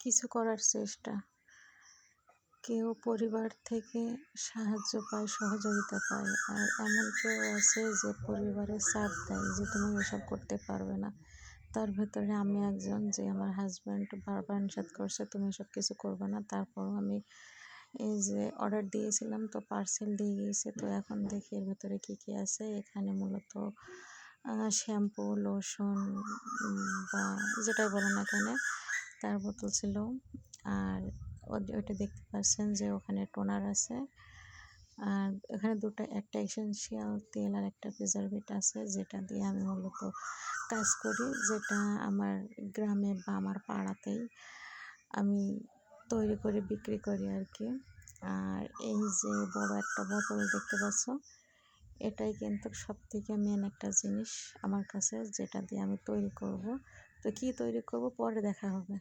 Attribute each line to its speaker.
Speaker 1: কিছু করার চেষ্টা। কেউ পরিবার থেকে সাহায্য পায়, সহযোগিতা পায়, আর এমন কেউ আছে যে পরিবারের চাপ দেয় যে তুমি এসব করতে পারবে না। তার ভেতরে আমি একজন, যে আমার হাজব্যান্ড বারবার নিষেধ করছে তুমি এসব কিছু করবে না। তারপরও আমি এই যে অর্ডার দিয়েছিলাম, তো পার্সেল দিয়ে গিয়েছে। তো এখন দেখি এর ভেতরে কী কী আছে। এখানে মূলত শ্যাম্পু, লোশন বা যেটাই বলো না কেন, তার বোতল ছিল। আর ওইটা দেখতে পাচ্ছেন যে ওখানে টোনার আছে। আর এখানে দুটো, একটা এসেনশিয়াল তেল আর একটা প্রিজারভেটিভ আছে, যেটা দিয়ে আমি মূলত কাজ করি, যেটা আমার গ্রামে বা আমার পাড়াতেই আমি তৈরি করে বিক্রি করি আর কি। আর এই যে বড় একটা বোতল দেখতে পাচ্ছ, এটাই কিন্তু সবথেকে মেন একটা জিনিস আমার কাছে, যেটা দিয়ে আমি তৈরি করব। তো কী তৈরি করব পরে দেখা হবে।